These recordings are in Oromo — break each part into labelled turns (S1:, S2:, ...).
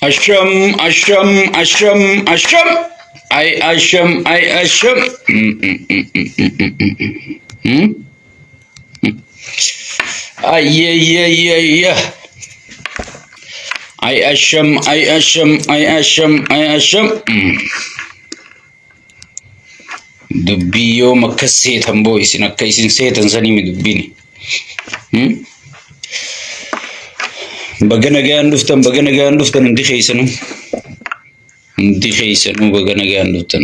S1: Asham, asham, asham, asham. I asham, I asham. Ay, ay, ay, ay, ay. I asham, I asham, I asham, I asham. Dubbii yoo makka seetan boo isin akka isin seetan sanii mi dubbiini. Bagana gaan duftan hundi keeysanu bagana gaan duftan.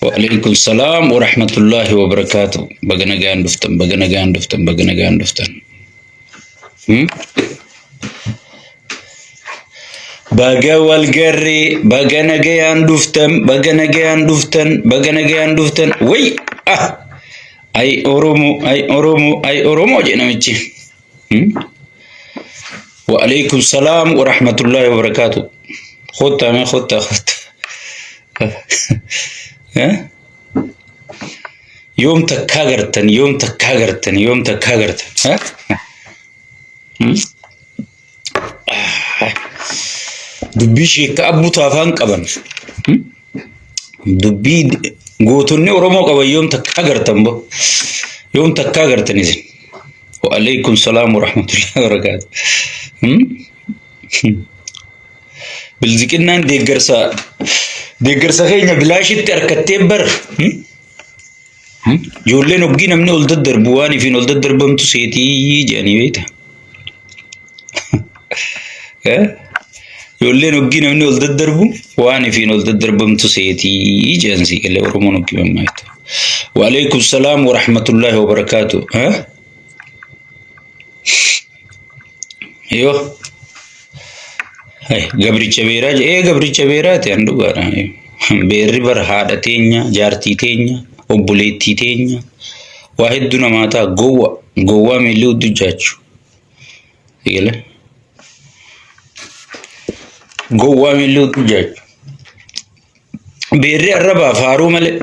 S1: Wa alaykum salam wa rahmatullahi wa barakatuh. Bagana gaan duftan. Baga wal garri bagana gaan duftan. Wai ay oromo je namichi. Wa alaykum salam wa rahmatullahi wa barakatuh. Khota yom takka gartan dubbii sheekka abbuutu afaan qaban dubbii gootonni oromoo qaban yoom takka agartan isin. Wa alaykum salam wa rahmatullahi wa barakatuh. Bilziqinnaan deeggarsa keenya bilaashitti harkattee bar ijoolleen oggii namni ol daddarbu waan ifiin ol daddarbamtu seetii jedhanii beekta. Ijoolleen oggii namni ol daddarbu waan ifiin ol daddarbamtu seetii jedhan sii galee oromoon oggii mammaaytu. Wa alaykum salam wa rahmatullahi wa barakatuh. Yo gabricha beeraa ta'e andugaadha. Beerri bar haadha teenya jaartii teenya obboleettii teenya waa hedduu namaa ta'a gowwaa miilli hudduu jaachu gowwaa miilli hudduu jaachu beerri arrabaaf haaruu malee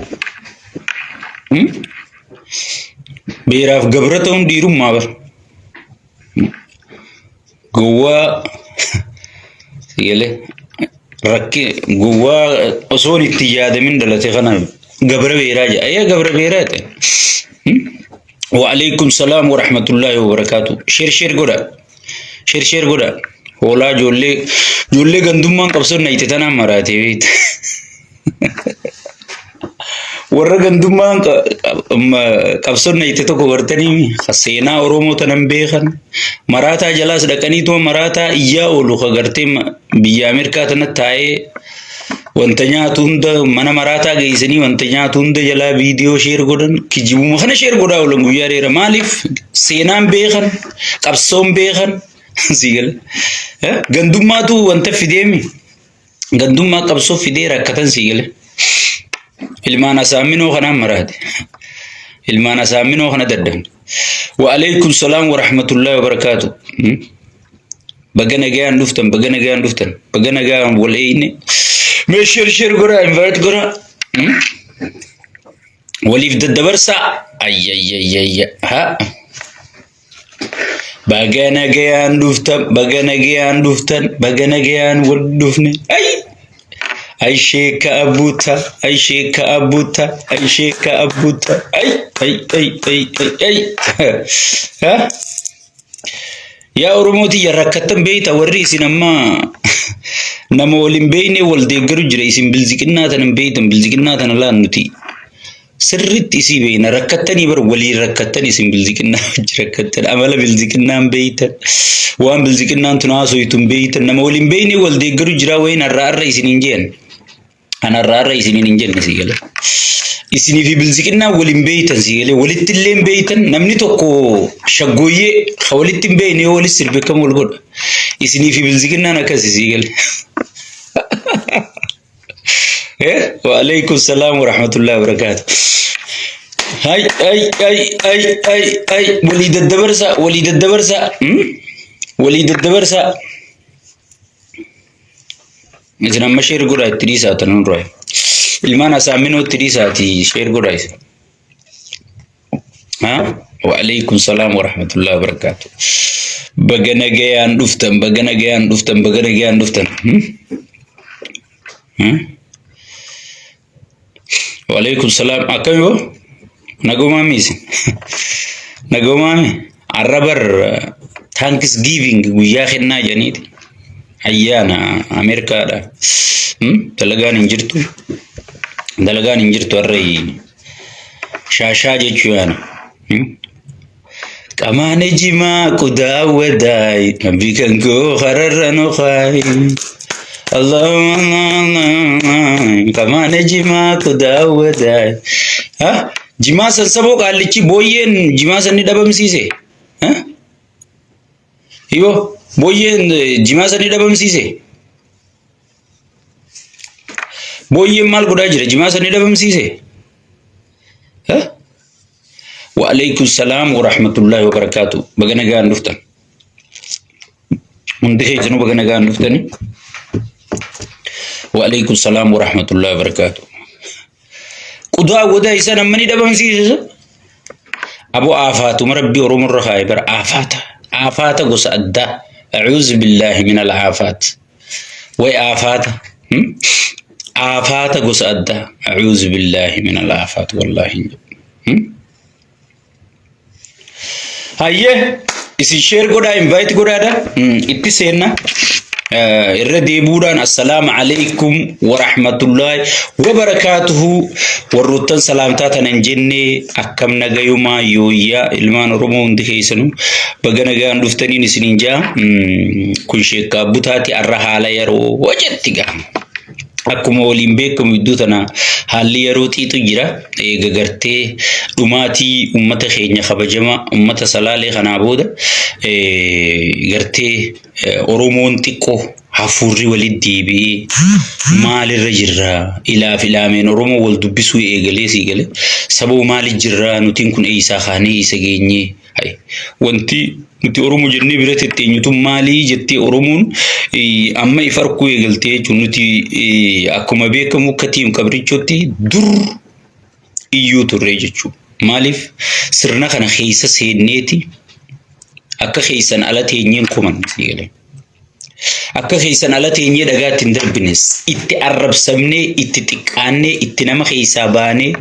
S1: beeraaf gabra ta'uun dhiirummaa bar gowwaa rakki gowwaa osoon itti yaadamin dhalate kana gabra beeraa jedha. Ayya gabra beeraa ta'e. Wa alaykum salam wa rahmatullahi wa barakatuh. Share godha. Hoolaa ijoollee gandummaan qabsoon naayite tanaan maraatee beekta. Warra gandummaan qabsoon naayite tokko bartanii seenaa oromoo tanan beekan maraataa jalaas dhaqaniituma maraataa iyyaa oolu kagartee biyya Ameerikaa tanatti taa'ee wanta nyaatu hunda mana maraataa geessanii wanta nyaatu hunda jalaa viidiyoo sheer godhan kijibuma kana sheer godhaa oolan guyyaa dheera maaliif seenaan beekan qabsoon beekan siigale gandummaatu wanta fideemi gandummaa qabsoo fidee rakkatan siigale ilmaan asaaminoo kanaan maraate ilmaan asaaminoo kana daddan. Wa alaykum salam wa rahmatullahi wa barakatuh. Bagana gaan duftan waleeyne mee share godha invite godha waliif daddabarsa ayya bagana gaan wal dufne ay sheekka abbuuta ay yaa oromooti rakkatan beeyta warri isin amma nama waliin beeyne wal deeggaru jira isin bilziqinnaa tanan beeytan bilziqinnaa tana laan nuti sirritti isii beeyna rakkatanii bar walii rakkatan isin bilziqinnaa rakkatan amala bilziqinnaan beeytan waan bilziqinnaan tunaasoytun beeytan nama waliin beeyne wal deeggaru jira wayin arra isinin jeen anarra isinin injenne sigale isini fi bilziqinnaa waliin beeytan sigale walitti illee beeytan namni tokko shaggooyyee walitti beeyne walis sirbekam wal godha isini fi bilziqinnaan akkas sigale. Wa alaykum salam wa rahmatullahi wa barakatuh. Ay walii daddabarsa إذا ما شير قرأ تريسة تنوري المانا سامينو تريسة شير قرأ ها وعليكم السلام ورحمة الله وبركاته. Bagana gayaan dhuftan, bagana gayaan dhuftan, bagana gayaan dhuftan. Waalaikum salam. Akkami bo? Nagoma misi. Nagoma mi. Arabar Thanksgiving guyyaa kennaa janiiti. Ayyaana Ameerikaadha. Dalagaan hin jirtu. Dalagaan hin jirtu harree shaashaa jechuu yaana. Kamane jima kudaa wadaay bikan koo hararrano khaay. Allahumma kamane jima kudaa wadaay. Ha? Jima san saboo qaallichi booyyeen jima san ni dhabamsiise. Ha? Hiyo booyyeen jima san ni dhabamsiise. Booyyeen maal godhaa jira jima san ni dhabamsiise. Ha? وعليكم السلام ورحمة الله وبركاته. بغنا غان دفتن. مندخي جنو بغنا غان دفتن. وعليكم السلام ورحمة الله وبركاته. قدوا ودا إنسان مني دبم سيس. أبو آفات مربي ورم الرخاي بر آفات. آفات قص أدى. أعوذ بالله من الآفات. وي آفات. آفات قص أدى. أعوذ بالله من الآفات والله. Hayyee isi share godhaa invite godhaadha itti seenna irra deebuudhaan assalaamu alaykum wa rahmatullahi wa barakatuhu warroottan salaamtaa tanan jennee akkam nagayumaa yooyyaa ilmaan Oromoo hundi keessanuu baga nagaan dhuftaniin isiniin jaa kun sheekkaa butaati arra haala yeroo wajetti gaama. Akkuma waliin beekamu iddoo tana haalli yeroo xiitu jira gagartee dhumaatii ummata keenya kabajama ummata salaalee kanaa booda gartee Oromoon xiqqoo hafuurri walitti deebi'ee maalirra jirra ilaaf ilaameen Oromoo wal dubbisuu eegalee siigalee saboo maali jirra nutiin kun eeysaa kaanee isa geenyee wanti nuti Oromoo jennee biratti teenyutu maali jettee Oromoon amma ifarkuu eegaltee jechuun nuti akkuma beekamu katiin kabrichotti dur iyyuu turre jechuudha. Maaliif sirna kana keessa seenneeti akka keessan ala teenyeen kumanne siigalee. Akka keessan ala teenyee dhagaatti hin darbines itti arrabsamnee itti xiqqaannee itti nama keessaa baanee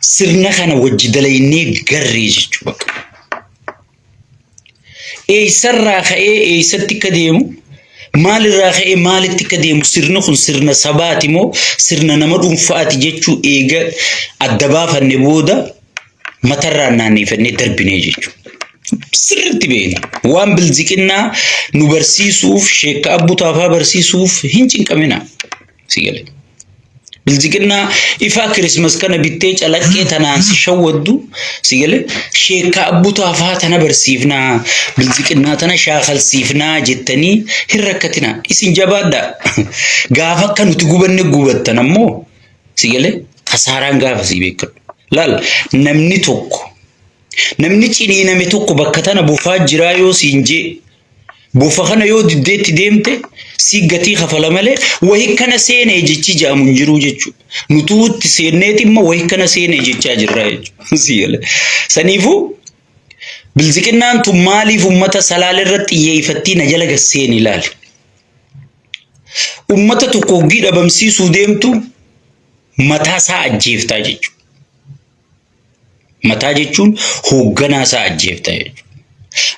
S1: sirna kana wajji dalaynee garree jechuudha. Eessarraa ka'ee eessatti akka deemu maalirraa ka'ee maalitti akka deemu sirni kun sirna sabaati moo sirna nama dhuunfaati jechuu eega adda baafanne booda matarraan naanneffannee darbinee jechuudha. Sirriitti beekna waan bilziqinnaa nu barsiisuuf sheekka abbutaafaa barsiisuuf hin cinqamina siigalee. Bilziqinnaa ifaa Kirismas kana bittee calaqqee tanaan si shawwaddu siigalee sheekka abbutaafaa tana barsiifnaa bilziqinnaa tana shaakalsiifnaa jettanii hin rakkatina isin jabaadha. Gaafa akka nuti gubanne gubattan ammoo siigalee kasaaraan gaafa sii beekadhu. Laal namni tokko namni ciniiname tokko bakka tana bofaa jiraa yoo siin jee bofa kana yoo diddeetti deemte si gatii kafala malee wahi kana seenee jechi jaamu hin jiru jechuudha. Nutuutti seenneeti immoo wahi kana seenee jechaa jirra jechuudha. Saniifuu bilziqinnaan tun maaliif ummata salaale irratti xiyyeeffattii na jala gasseen ilaali. Ummata tokko hoggii dhabamsiisuu deemtu mataa isaa ajjeeftaa jechuudha. Mataa jechuun hoogganaa isaa ajjeeftaa jechuudha.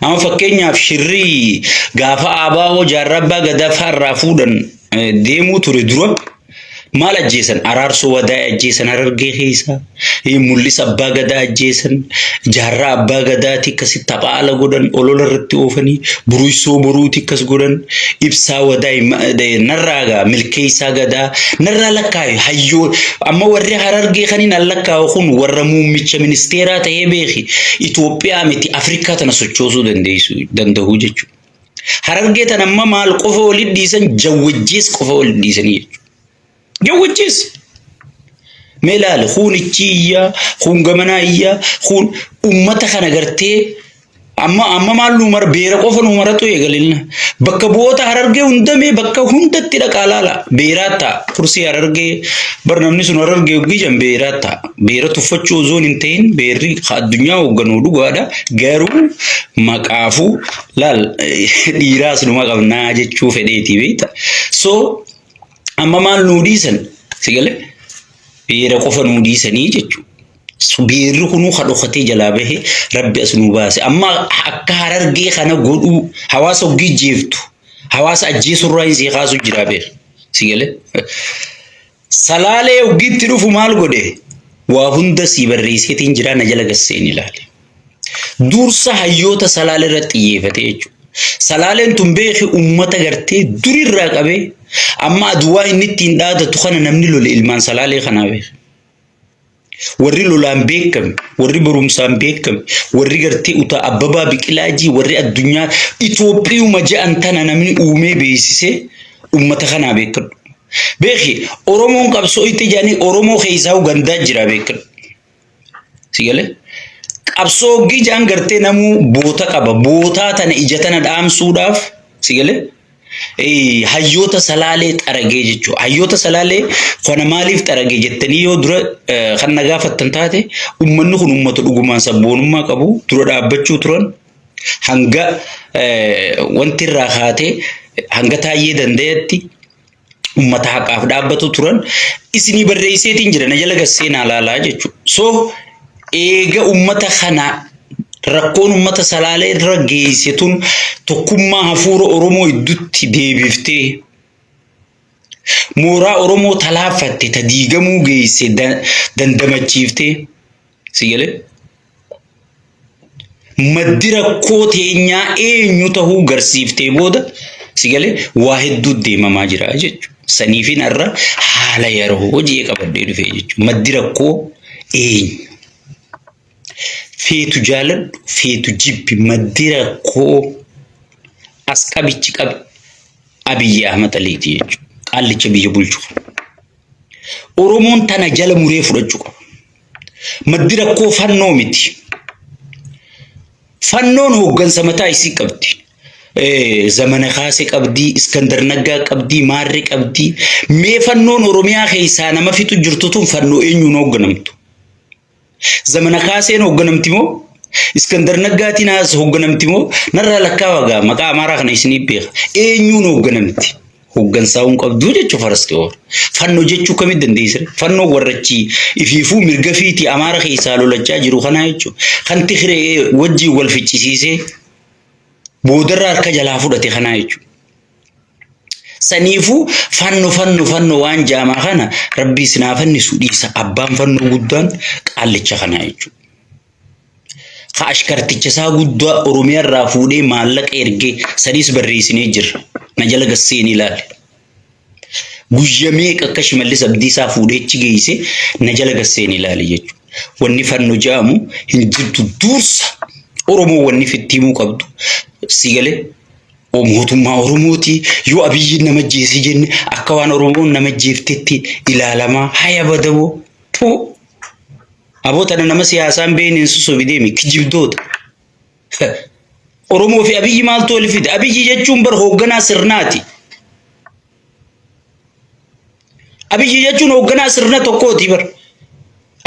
S1: Amma fakkeenyaaf shirrii gaafa ABO jaarraa abbaa gadaa irraa fuudhan deemuu ture dura maal ajjeesan araarsoo wadaa ajjeesan Harargee keessa mul'isa abbaa gadaa ajjeesan jaarraa abbaa gadaati akkasi taphaala godhan olola irratti oofanii buruisoo boruuti akkas godhan ibsaa wadaa narraagaa milkeessaa gadaa narraa lakkaaye hayyoo amma warri Harargee kaniin allakkaa'u kun warra muummicha ministeeraa ta'ee beeki Itoophiyaa miti Afrikaa tana sochoosuu danda'u jechuudha. Harargee tana amma maal qofa walitti dhiisan jawwajjees qofa walitti dhiisanii jechuudha. Jawwajjees ملال خون الجية خون جمناية خون أمتها خنا قرتي amma maal numar beera qofa numaratu eegalilna bakka boota harargee hundame bakka hundatti dhaqaalala beerata kursi harargee barnamni sun harargee ugijan beerata beera tuffachuu zoon hin ta'in beerri addunyaa hogganu dhugaadha garuu maqaafu lal dhiiraas numa qabnaa jechuu fedheeti beeta so amma maal nu dhiisan sigale beera qofa nu dhiisanii jechuu beerri kunu kadhokatee jalaa bahe rabbi as nu baase amma akka harargee kana godhu hawaasa ogii jeeftu hawaasa ajjeesurraa hin seekaasu jira beer sigale salaalee ogiitti dhufu maal godhe waa hunda si barreesseetiin jira na jala gasseen ilaale dursa hayyoota salaalee irratti xiyyeeffate jechuudha salaaleen tun beeki ummata gartee durirraa qabee amma aduwaa inni ittiin dhaadatu kana namni lole ilmaan salaalee kanaa beeki warri lolaan beekame warri barumsaan beekame warri gartee uta abbabaa biqilaaji warri addunyaa Itoophiyauma ja'an tana namni uumee beeksise ummata kanaa beekadhu beeki oromoon qabsoo itti jaanii oromoo keessaa gandaa jira beekadhu sigale qabsoo gijaan gartee namuu boota qaba bootaa tana ija tana dhaamsuudhaaf sigale hayyoota salaalee xaragee jechuudha hayyoota salaalee kana maaliif xaragee jettanii yoo dura kan nagaafattan taate ummanni kun ummata dhugumaan sabboonummaa qabu dura dhaabbachuu turan hanga wanti irraa kaatee hanga taayee danda'etti ummata haqaaf dhaabbatu turan isinii barreesseetiin jira na jala gasseenaa laalaa jechuudha so eega ummata kana rakkoon ummata salaalee irra geessitun tokkummaa hafuura oromoo iddutti deebiftee mooraa oromoo talaafatte ta diigamuu geesse dandamachiiftee sigale maddi rakkoo teenyaa eenyu tahuu garsiiftee booda sigale waa hedduu deemamaa jira jechuudha saniifin irra haala yeroo hojii qabadhee dhufee jechuudha maddi rakkoo eenyu feetu jaaladhu feetu jibbi maddi rakkoo as qabichi qabi Abiyyi Ahmad Aliiti jechuudha qaallicha biyya bulchu oromoon tana jala muree fudhachuu qaba maddi rakkoo fannoo miti fannoon hooggansa mataa isii qabdi zamana kaasee qabdi Iskandar Naggaa qabdi Maarree qabdi mee fannoon oromiyaa keessaa nama fixu jirtu tun fannoo eenyuun hoogganamtu zamana kaaseen hoogganamti moo Iskandar Naggaatiin as hoogganamti moo narraa lakkaa wagaa maqaa amaaraa kana isinii beeka eenyuun hoogganamti hooggansaa hun qabduu jechuu faraste oor fannoo jechuu kamit dandeessire fannoo warrachi ifiifuu mirga fiiti amaara keessaa lolachaa jiru kanaa jechuu kan Tigree wajjii wal ficcisiisee boodarraa harka jalaa fudhate kanaa jechuu saniifu fanno waan jaamaa kana rabbii sinaafanni sudhiisa abbaan fannoo guddaan qaallicha kana jechuudha ka ashkarticha isaa guddaa oromiyaa irraa fuudhee maallaqa ergee sadiis barreessinee jirra na jala gasseen ilaale guyyaa meeqa akka Shimallis Abdiisaa fuudhee achi geesse na jala gasseen ilaale jechuudha wanni fanno jaamu hin jirtu dursa oromoo wanni fittiimuu qabdu sigale mootummaa oromooti yoo Abiyyi nama jeesi jenne akka waan oromoon nama jeeftetti ilaalamaa haya badaboo tu aboota nama siyaasaan beenen sosobidee kijibdoota oromoo fi Abiyyi maaltu wal fide Abiyyi jechuun bar hoogganaa sirnaati Abiyyi jechuun hoogganaa sirna tokkooti bar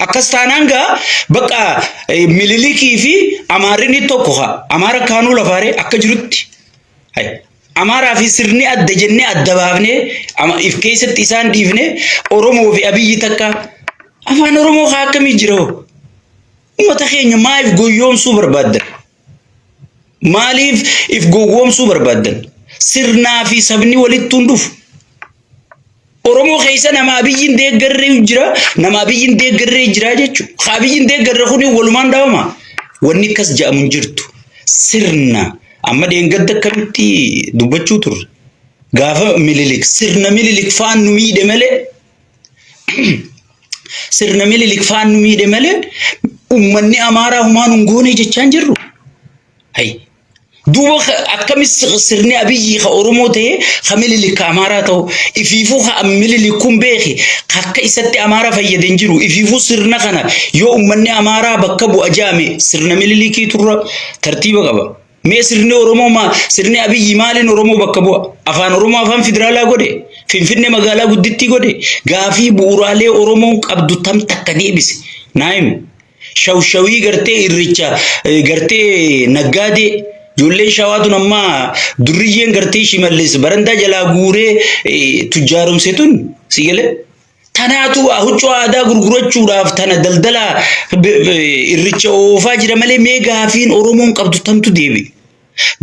S1: akkas taanaan gaa bakka Mililikii fi Amaarri tokko Amaara kaanuu lafaaree akka jirutti amaaraa fi sirni adda jennee adda baafnee if keessatti isaan dhiifnee oromoo fi Abiyyi takka afaan oromoo haa akkamii jira ummata keenya maaliif gowwoomsuu barbaaddan maaliif if gowwoomsuu barbaaddan sirnaa fi sabni walitti hundufu oromoo keessa nama Abiyyiin deeggarree jira nama Abiyyiin deeggarree jira jechuudha Abiyyiin deeggarree kuni walumaan dhaawama wanni akkas ja'amu jirtu sirna amma deengadda akkamitti dubbachuu turre gaafa Mililik sirna Mililik faan nu miidhe malee sirna Mililik faan nu miidhe malee ummanni amaaraa humaan hungoonee jechaan jirru hay دوبا أكمل سرني أبي خا أورموته خمل اللي كأمارته إفيفو خامل اللي كم بيخي خاك إستي أمارة في يدنجرو إفيفو سرنا خنا يوم مني أمارة بكبو أجامي سرنا مل اللي كي ترى ترتيبه كبا ما سرني أورمو ما سرني أبي يمالين أورمو بكبو أفان أورمو أفان فدرالا غودي فين مغالا غدتي غودي غافي بورالي أورمو أبدو تام تكني بس نايم شوشوي غرتي إريتشا غرتي نجادي جولين شواتو نما دريين غرتي شماليس برندا جلا غوري تجارم سيتون سيغله تناتو اهوچو ادا غرغرچو راف تن دلدلا إريتشا وفاجر ملي ميغا فين اورومون قبضو تمتو ديبي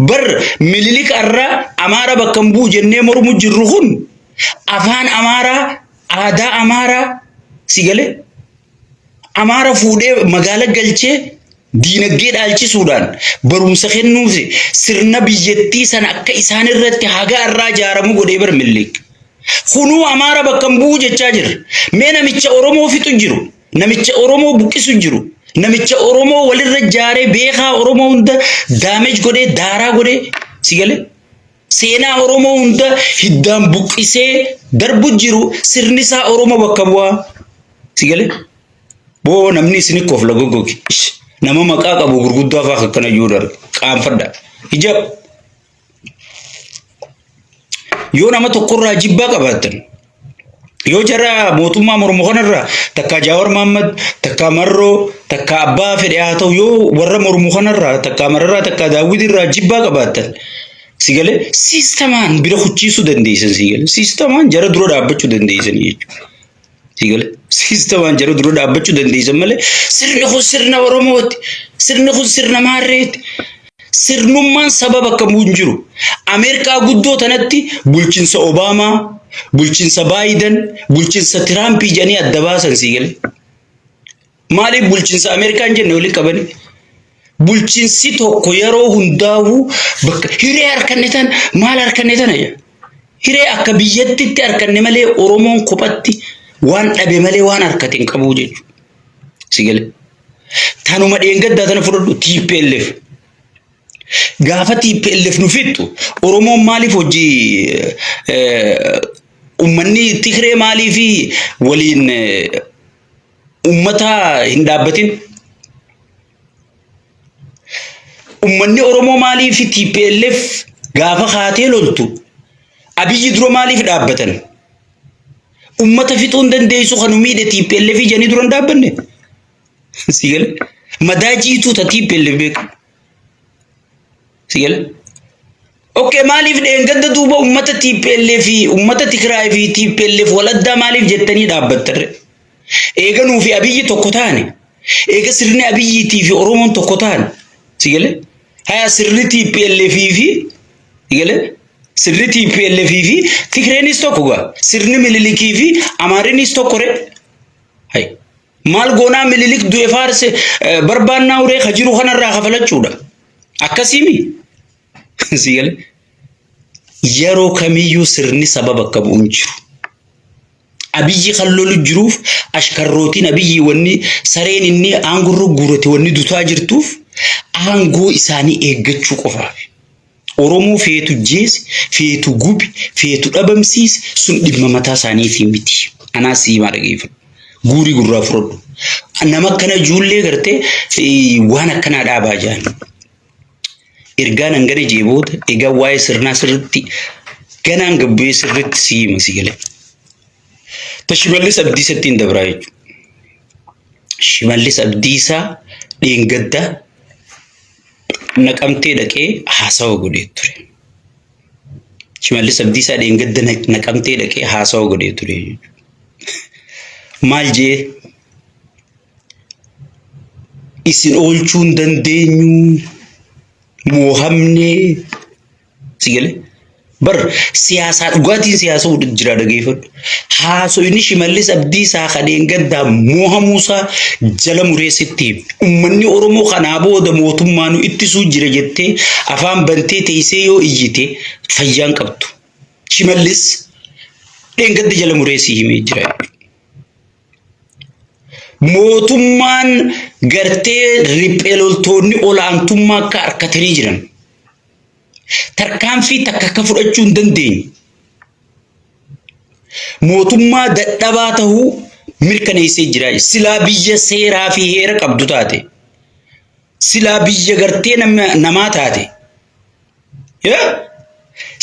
S1: بر مليليك ارا امارا بكمبو جنة مرمو جرخون افان امارا ادا امارا سيغله امارا فودي مغالا گلچه دينجد alchi Sudan barumsa kennuufi sirna biyyattii sana akka isaan irratti haga irraa jaaramu godhee bar millik khunu amara bakkan buu jechaa jira mee namicha oromoo fitu jiru namicha oromoo buqisu jiru namicha oromoo walirra jaaree beekaa oromoo hunda damage godhee daaraa godhee sigale seenaa oromoo hunda hiddaan buqisee darbu jiru sirni isaa oromoo bakka bu'aa sigale boo namni isini kof lagogogi nama maqaa qabu gurguddaa faa akkana yuudar qaanfadha hijab yoo nama tokkorraa jibbaa qabaatan yoo jara mootummaa mormu kanarraa takka Jaawar Mohammad takka Marroo takka abbaa fedhe haa ta'u yoo warra mormu kanarraa takka Mararraa takka Daawwidirraa jibbaa qabaatan sigale siistamaan bira hucciisuu dandeessan sigale siistamaan jara dura dhaabbachuu dandeessan jechuudha sigale siistamaan jara dura dhaabbachuu dandeessan malee sirni kun sirna Oromooti sirni kun sirna Maarreeti sirnummaan sababa kamuu hin jiru Ameerikaa guddoo tanatti bulchiinsa Obaamaa bulchiinsa Baayiden bulchiinsa Tiraamp jedhanii adda baasan sigale maaliif bulchiinsa Ameerikaan jenne wali qabani bulchiinsi tokko yeroo hundaa'u bakka hiree harkannetan maal harkannetan ayya hiree akka biyyattitti harkanne malee Oromoon kophatti waan dhabe malee waan harkatiin qabu jechuudha sigale tanuma dheengaddaa tana fudhadhu TPLF gaafa TPLF nu fixxu Oromoon maaliif hojii ummanni Tigree maaliif waliin ummata hin dhaabbatin ummanni Oromoo maaliif TPLF gaafa kaatee loltu Abiyyi dura maaliif dhaabbatan ummata fixuun dandeessu kan umiidhe TPLF janii dura dhaabbanne sigale madaajiitu ta TPLF beeku sigale okay maaliif dheengadda duuba ummata TPLF ummata Tigraay fi TPLF waladdaa maaliif jettanii dhaabbattarre eeganuu fi Abiyyi tokko taane eega sirni Abiyyiitii fi Oromoon tokko taane sigale haya sirni TPLF fi sigale sirni TPLF fi Tigreenis tokko gaa sirni Mililikii fi Amaarinis tokko re hay maal goonaa Mililik du'e faarse barbaannaa uree kajiru kanarraa kafalachuudha akkasimi sigale yeroo kamiyyuu sirni sababa akka bu'uun jiru Abiyyi kallolu jiruuf ashkarrootiin Abiyyi wanni sareen inni aangurru guurate wanni dutaa jirtuuf aangoo isaanii eeggachuu qofaaf Oromoo feetu jeesi feetu gubi feetu dhabamsiis sun dhimma mataa isaaniitii miti anaa siimaa dhageeffadhu guurii gurraa fudhadhu nama akkana ijoollee gartee waan akkanaa dhaabaa jiran ergaan hangana jeeboota egaa waa'ee sirnaa sirritti ganaan gabbee sirritti siima sigale Shimallis Abdiisatti hin dabraa jechuudha Shimallis Abdiisaa dheengaddaa naqamtee dhaqee haasawa godhee ture Shimallis Abdiisaa dheengadda naqamtee dhaqee haasawa godhee ture maal jee isin oolchuu hin dandeenyu moohamne sigale bar siyaasa dhugaatiin siyaasa jira dhageeffadhu haaso inni Shimallis Abdiisaa kadheen gaddaa moohamuusaa jala mureessitti ummanni Oromoo kanaa booda mootummaan ittisuu jira jettee afaan bantee teessee yoo iyyite fayyaan qabdu Shimallis dheengadda jala mureessii himee jira mootummaan gartee riphee loltoonni olaantummaa akka harkatanii jiran tarkaanfii takka ka fudhachuu hin dandeenye. Mootummaa dadhabaa ta'uu mirkaneessee jira. Silaa biyya seeraa fi heera qabdu taate. Silaa biyya gartee namaa taate.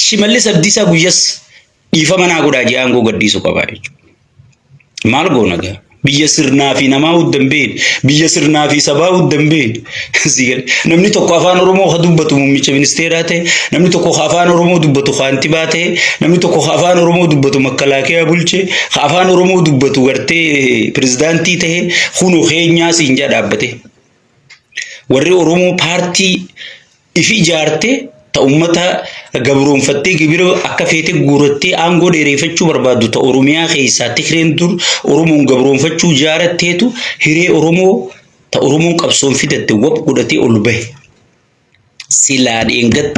S1: Shimallis Abdiisaa guyyas dhiifama naa godhaa jee aangoo gadhiisuu qabaa jechuudha. Maal goona gaa? Biyya sirnaa fi namaa huddan beeku. Biyya sirnaa fi sabaa huddan beeku. Namni tokko afaan Oromoo haa dubbatu muummicha ministeeraa ta'e, namni tokko afaan Oromoo dubbatu kaantibaa ta'e, namni tokko afaan Oromoo dubbatu makalaakiyaa bulche, afaan Oromoo dubbatu gartee pirezidaantii ta'e, kunoo keenyaa siin jaa dhaabbate. Warri Oromoo paartii ifi ijaarte ta ummata gabroonfattee gibira akka feete guurattee aangoo dheereffachuu barbaaddu ta Oromiyaa keessaa Tigreen dur Oromoon gabroonfachuu jaaratteetu hiree Oromoo ta Oromoon qabsoon fidatte wab godhatee ol bahe. Silaa dheengat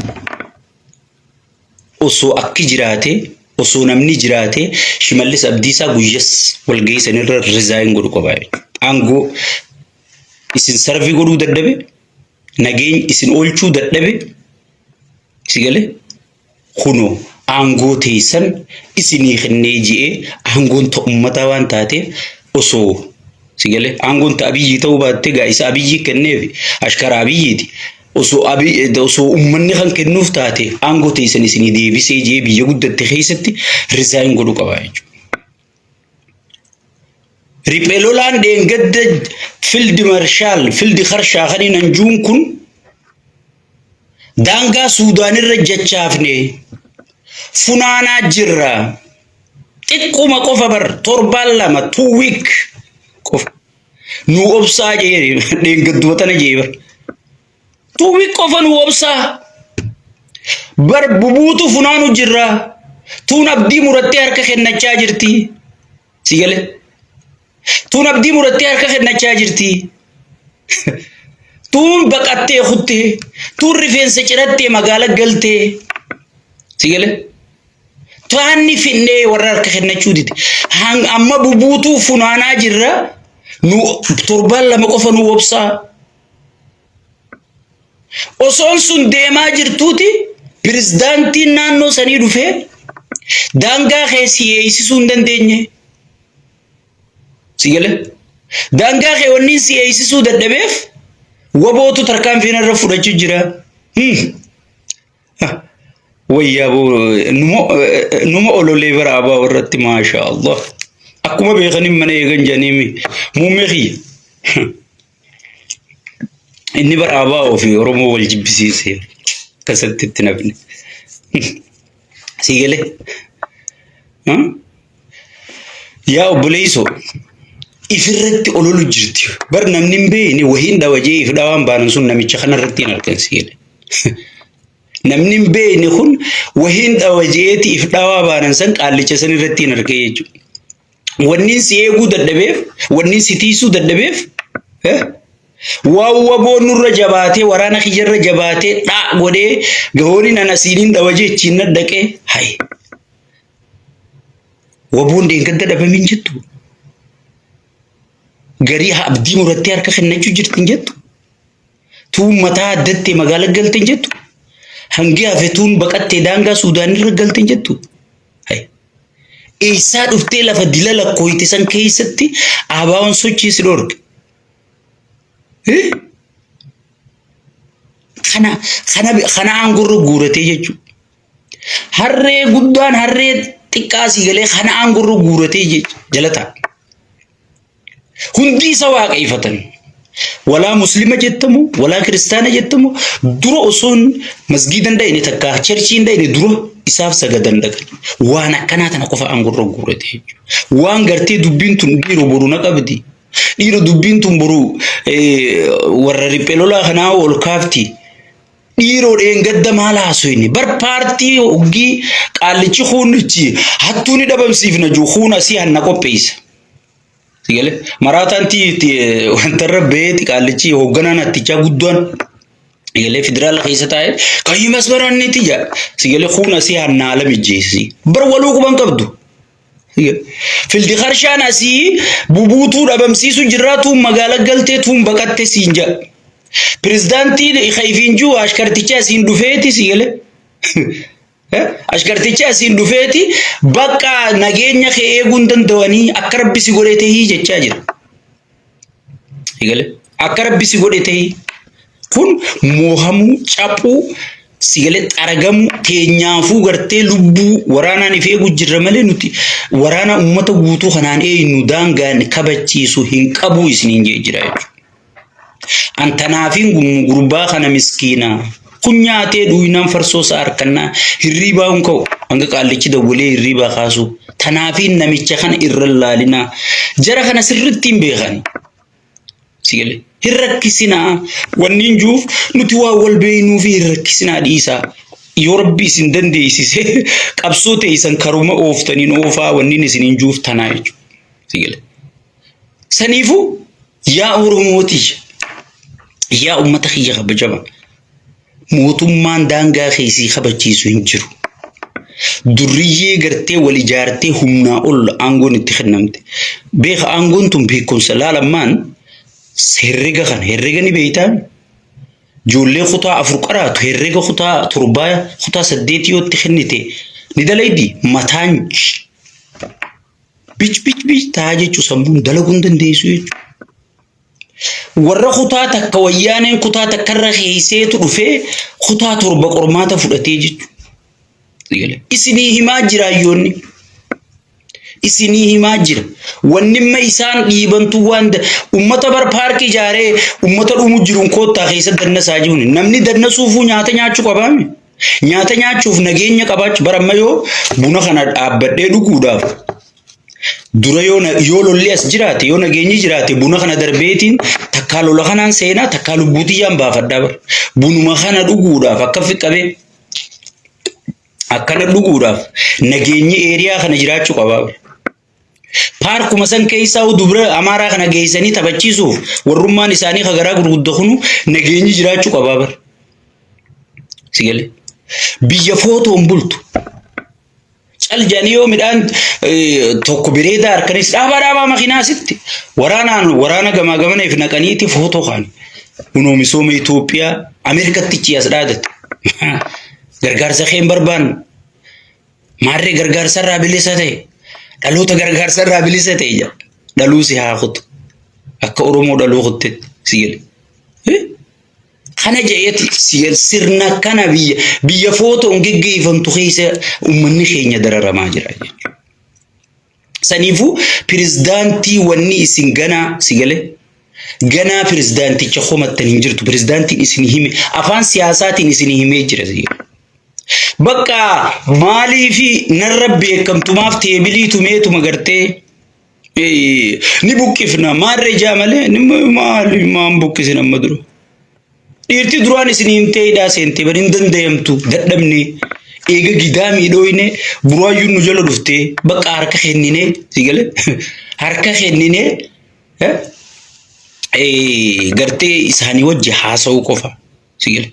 S1: osoo akki jiraate osoo namni jiraate Shimallis Abdiisaa guyyas walgahii sanirra rizaayin godhu qabaa. Aangoo isin sarvii godhuu dadhabe, nageenya isin oolchuu dadhabe. Sigale kuno aangoo teessan isinii kennee ji'ee aangoon ta ummata waan taate osoo sigale aangoon ta Abiyyi ta'uu baatte gaa isa Abiyyi kenneef ashkara Abiyyiiti. Osoo ummanni kan kennuuf taate aangoo teessan isinii deebisee ji'ee biyya guddatte keessatti rizaayin godhu qabaa jechuudha. Riphee lolaan dheengadda fildi marshaal fildi harshaa kan hin anjuun kun daangaa Suudaanirra jechaafne funaanaa jirra. Xiqquma qofa bar torbaan lama 2 week qofa nu obsaa jee dheengaddootana jee bar 2 week qofa nu obsaa bar bubuutu funaanu jirra. Tuun abdii murattee harka kennachaa jirti. Sigale tuun abdii murattee harka kennachaa jirti. Tuun baqattee kuttee tuun rifeensa cirattee magaala galtee sigale taanni finnee warra harka kennachuu diti amma bubuutuu funaanaa jirra nu torbaan lama qofa nu obsaa. Osoon sun deemaa jirtuuti pirezidaantiin naannoo sanii dhufee daangaa keessi eeysisuu hin dandeenye sigale daangaa kee wanni si eeysisuu dadhabeef wabootu tarkaanfii irra fudhachuu jira. Wayyaa numa ololee baraabaa warratti maasha Allah. Akkuma beekaniin mana eegan janiimi muummee kiyya. Inni baraabaa ofii Oromoo wal jibbisiisee akkasitti itti nafne. Sigalee yaa obboleessoo ifirratti ololu jirti. Bar namni hin beekne wahiin dhawajee if dhawaan baanan sun namicha kanarratti hin argamsiisne. Namni hin beekne kun wahiin dhawajeeti if dhawaa baanan san qaallicha san irratti hin argee jechuudha. Wanni si eeguu dadhabeef, wanni si tiisuu dadhabeef waawwaboon nurra jabaatee waraana kiyyarra jabaatee dhaa godhee gahooni nana siiniin dhawajee ittiin naddaqee hayi. Waboon dheengadda dhabamin jettu. Garii abdii murattee harka kennachuu jirtin jettu. Tuun mataa addattee magaala galteen jettu. Hangi hafe tuun baqattee daangaa Suudaanirra galteen jettu. Eessaa dhuftee lafa dila lakkooyte san keessatti abaawoon sochiisi dhorge. Kana aangorra guuratee jechuudha. Harree guddaan harree xiqqaasii galee kana aangorra guuratee jala ta'a. Hundi isa waaqeffatan. Walaa muslima jettamu, walaa kiristaana jettamu dura osoon masgiida hin dhayne takka cherchii hin dhayne dura isaaf sagadan dhaqan. Waan akkanaa tana qofa aangorra guuratee jechuudha. Waan gartee dubbiin tun dhiiroo boru na qabdi. Dhiiroo dubbiin tun boru warra riphee lolaa kanaa ol kaafti. Dhiiroo dheengadda maal haasofne bar paartii hoggii qaallichi huunichi hattuuni dhabamsiifna jiru huun asii hanna qopheessa. Sigale maraataan wantarra beeti qaallichi hoogganaan hattichaa guddaan sigale federaala keessa taa'e qayyumas baranneeti jaa sigale huun asii hanna ala mijjeessi bar waluu quban qabdu. Fildi harshaan asii bubuutuu dhabamsiisu jirraatuun magaala galtee tuun baqatte siin jaa. Pirezidaantiin khayfiinjuu ashkarticha siin dhufeeti sigale Ashkartichi asiin dhufeeti bakka nageenya kee eeguun danda'anii akka rabbi si godhe ta'ii jechaa jira. Eegale akka rabbi si godhe ta'ii kun moohamuu caphuu sigale xaragamu teenyaafuu gartee lubbuu waraanaan ifee gujjirra malee nuti waraana ummata guutuu kanaan eenyu daangaan kabachiisu hin qabu isiniin jira jechuudha. Antanaafiin gurbaa kana miskiina kun nyaatee dhuynaan farsoo isaa harkannaa hirribaa hun ka'u hanga qaallichi dawwalee hirribaa kaasu tanaafiin namicha kana irra laalinaa jara kana sirriitti hin beekani. Sigale hirrakkisinaa wanniin juuf nuti waa wal beeynuu fi hirrakkisinaa dhiisaa yoo rabbi isin dandeessise qabsoo teessan karuma ooftaniin oofaa wanniin isiniin juuf tanaa jechuudha. Sigale saniifuu yaa Oromooti yaa ummata kiyya kabajama mootummaan daangaa keessii kabachiisu hin jiru. Durriyyee gartee wal ijaartee humnaa ol aangoon itti kennamte beeka aangoon tun beekumsa laalamaan herrega ni beeytaan ijoollee kutaa 4 qaraatu herrega kutaa 7 kutaa 8 yoo itti kennite ni dalaydi mataan bich taa jechuu sammuun dalaguun dandeessu jechuudha. Warra kutaa takka wayyaaneen kutaa takkarra keesseetu dhufee kutaa 7 qormaata fudhatee jechuudha. Isinii himaa jira ayyoonni. Isinii himaa jira. Wannimma isaan dhiibantu waan ummata bar paarkii ijaaree ummata dhumu jiruun koottaa keessa dannasaa jiruun namni dannasuufuu nyaata nyaachuu qabaame. Nyaata nyaachuuf nageenya qabaachuu baramma yoo buna kana dhaabbadhee dhuguudhaaf. Dura yoo lolli as jiraate yoo nageenyi jiraate buna kana darbeetiin takkaa lola kanaan seenaa takkaa lubbuutiyyaan baafadhaa bar. Bunuma kana dhuguudhaaf akka fiqqabee akkana dhuguudhaaf nageenyi eeriyaa kana jiraachuu qabaa. Paarkuma san keessaa dubra amaaraa kana geessanii taphachiisuuf warrummaan isaanii hagaraa gurguddaa kunu nageenyi jiraachuu qabaa bar. Sigale biyya footoon bultu caljanii yoo midhaan tokko bireedaa harkanis dhaabaa makiinaasitti waraana gamaa gamaneef naqaniiti footoo kaani kunoo misooma Itoophiyaa Ameerikatti ciyaas dhaadate gargaarsa keen barbaan maarree gargaarsa irraa bilisa ta'e dhaloota gargaarsa irraa bilisa ta'e jira dhaluu si haa kutu akka Oromoo dhaluu kutte sigale kana jeeti sirna kana biyya footoon geggeeffamtu keessa ummanni keenya dararamaa jira jechuudha. Saniifuu pirezidaantii wanni isin ganaa sigale ganaa pirezidaanticha homattan hin jirtu pirezidaantiin isin hime afaan siyaasaatiin isin himee jira sigale. Bakka maalii fi narra beekamtumaaf teebilii tumeetuma gartee ni buqqifna maarree jaamalee maali maan buqqisin amma dura. Dhiirti duraan isin himtee hidhaa seentee bari hin danda'amtu dadhabne eega gidaa miidhooyne buraayyuun nu jala dhuftee bakka harka kennine sigale harka kennine gartee isaanii wajji haasa'uu qofa sigale.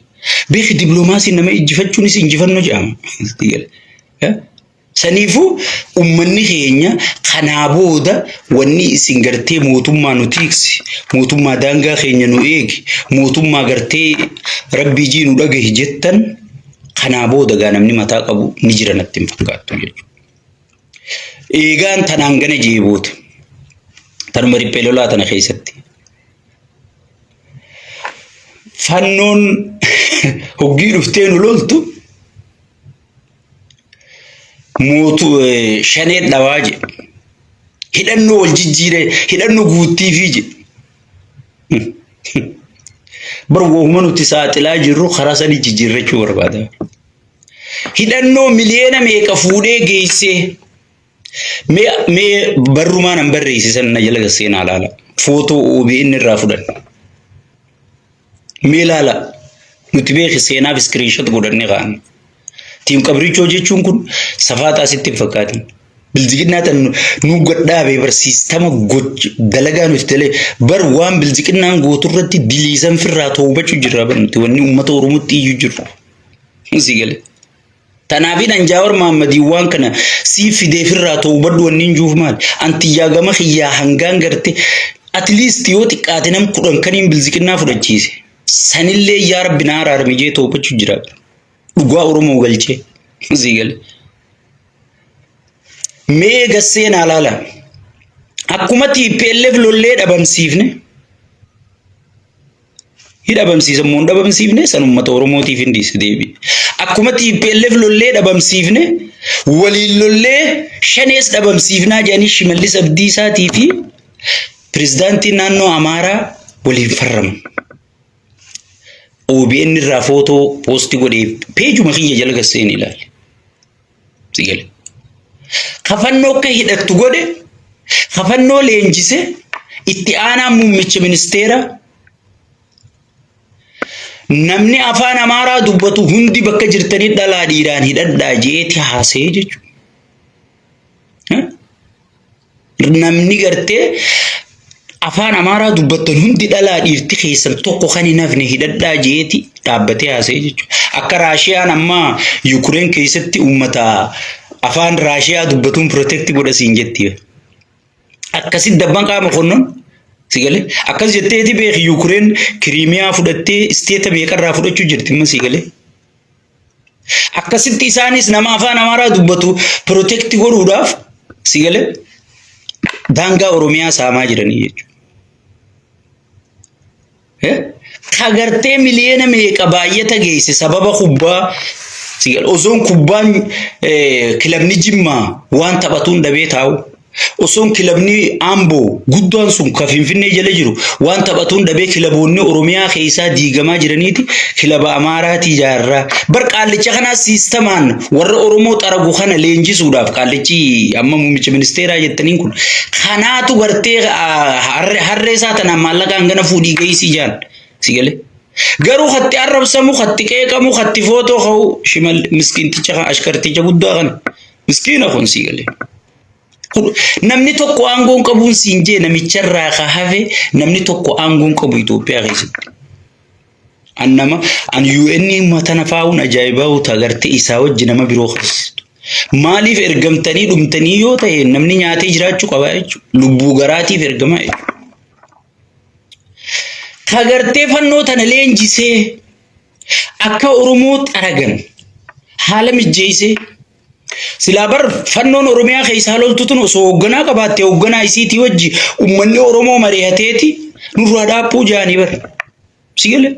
S1: Beeki dippiloomaasiin nama injifachuunis injifannoo jedhama sigale. Saniifuu ummanni keenya kanaa booda wanni isin gartee mootummaa nu tiiksi mootummaa daangaa keenya nu eegi mootummaa gartee rabbii jii nu dhagahi jettan kanaa booda gaa namni mataa qabu ni jira natti hin fakkaattu jechuudha. Eegaan tanaan gana jeeboota tanuma riphee lolaa tana keessatti fannoon hoggii dhuftee nu loltu mootu shanee dhawaa je hidhannoo wal jijjiire hidhannoo guuttii fi je bar wooma nuti saaxilaa jirru karaa sanii jijjiirrachuu barbaada. Hidhannoo miliyoona meeqa fuudhee geessee mee barrumaan an barreessisan na jala seenaa laala footoo OBN irraa fudhan mee laala nuti beeki seenaaf screenshot godhannee kaa'an. Tiim qabrichoo jechuun kun safaataa sitti hin fakkaatin. Biljiqinnaa tan nu godhaabee bar siistama dalagaa nuti talee bar waan biljiqinnaan gooturratti biliisan firraa to'ubachuu jirra bar nuti wanni uummata Oromootti iyyuu jirru. Sigale. Tanaafi Anjaawar Mahammadii waan kana siif fidee firraa to'ubadhu wanni hin juuf maali? Antiyyaa gama xiyyaa hangaan garte at least yoo xiqqaate nam 10 kaniin biljiqinnaa fudhachiise. Sanillee yaa Rabbi naa araarame jee to'ubachuu jira. dhugaa Oromoo galchee sii gale. Mee gasseen alaala akkuma TPLF lollee dhabamsiifne hidhabamsiisan moo dhabamsiifne san uummata Oromootiif hin dhiise deebi. Akkuma TPLF lollee dhabamsiifne waliin lollee shanees dhabamsiifnaa jedhanii Shimallis Abdiisaatii fi pirezidaantiin naannoo Amaaraa waliin farraman. OBN irraa footoo poostii godhee peejuma kiyya jala gasseen ilaali. Sii gale. Kafannoo akka hidhattu godhe kafannoo leenjise itti aanaa muummicha ministeera namni afaan Amaaraa dubbatu hundi bakka jirtanii dhalaa dhiiraan hidhadhaa jeeti haasee jechuudha. Namni gartee afaan Amaaraa dubbattan hundi dhalaa dhiirti keessan tokko kan hin hafne hidhadhaa jeeti dhaabbatee haasee jechuudha. Akka Raashiyaan amma Yukureen keessatti uummata afaan Raashiyaa dubbatuun protect godha siin jetti. Akkasitti dabban qaama qonnoon sigale akkas jetteeti beek Yukureen Kiriimiyaa fudhattee isteeta meeqarraa fudhachuu jirti amma sigale. Akkasitti isaanis nama afaan Amaaraa dubbatu protect godhuudhaaf sigale daangaa Oromiyaa saamaa jiranii jechuudha. Kagartee miliyoona meeqa baay'ata geesse sababa kubbaa sigale osoon kubbaan kilabni Jimmaa waan taphatuun dhabee taa'u. Osoon kilabni Amboo guddaan sun ka Finfinnee jala jiru waan taphatuun dhabee kilaboonni Oromiyaa keessaa diigamaa jiraniiti kilaba Amaaraati ijaarraa. Bar qaallicha kanaa siistamaan warra Oromoo xaragu kana leenjisuudhaaf qaallichi amma muummicha ministeeraa jettaniin kun kanaatu gartee harree isaa tanaan maallaqaan gana fuudhii geessii jaan sigale. Garuu hatti arrabsamu hatti qeeqamu hatti footoo ka'u shimal miskiinticha ashkarticha guddaa kana miskiina kun sigale. Namni tokko aangoon qabuun siin jee namicharraa ka hafe namni tokko aangoon qabu Itoophiyaa keessatti. Annama an UN matana faa'uun ajaa'ibaa uta gartee isaa wajji nama biroo keessattu. Maaliif ergamtanii dhumtanii yoo ta'e namni nyaatee jiraachuu qaba jechuudha. Lubbuu garaatiif ergama jechuudha. Ka gartee fannoo tana leenjisee akka Oromoo xaragan haala mijjeessee silaa bar fannoon Oromiyaa keessaa loltuun osoo hoogganaa qabaattee hoogganaa isiitii wajji uummanni Oromoo mari'ateeti nurraa dhaabbuu jaanii bar. Sigale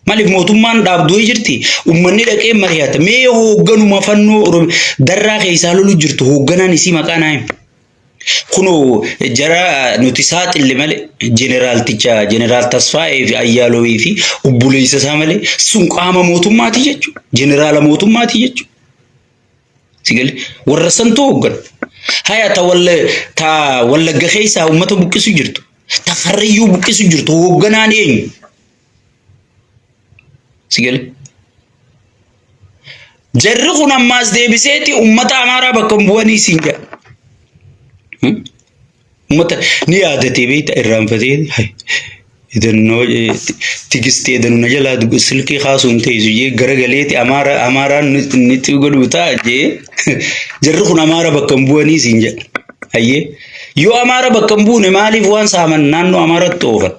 S1: maaliif mootummaan dhaabduu jirti uummanni dhaqee mari'ata mee hoogganuma fannoo Oromiyaa darraa keessaa lolu jirtu hoogganaan isii maqaa naa hima. Kuno jara nuti saaxille malee jeneraal Tasfaayee fi Ayyaalowii fi obboleessa isaa malee sun qaama mootummaati jechuudha. Jeneraala mootummaati jechuudha. Sigale warra santu hooggan. Haya ta wallagga keessaa uummata buqqisu jirtu. Ta Karrayyuu buqqisu jirtu hoogganaan eenyu? Sigale. Jarri kun ammaas deebiseeti uummata Amaaraa bakka bu'anii siin jedha. Uummata ni yaadatee beekta irraanfatee idannoo tigistee danuna jalaa dugu silkii kaasuun teessu jee garagaleeti Amaaraan nitti godhu ta'a jee jarri kun Amaara bakka bu'anii siin jedha. Hayyee yoo Amaara bakka buune maaliif waan saaman naannoo Amaaraatti oofan?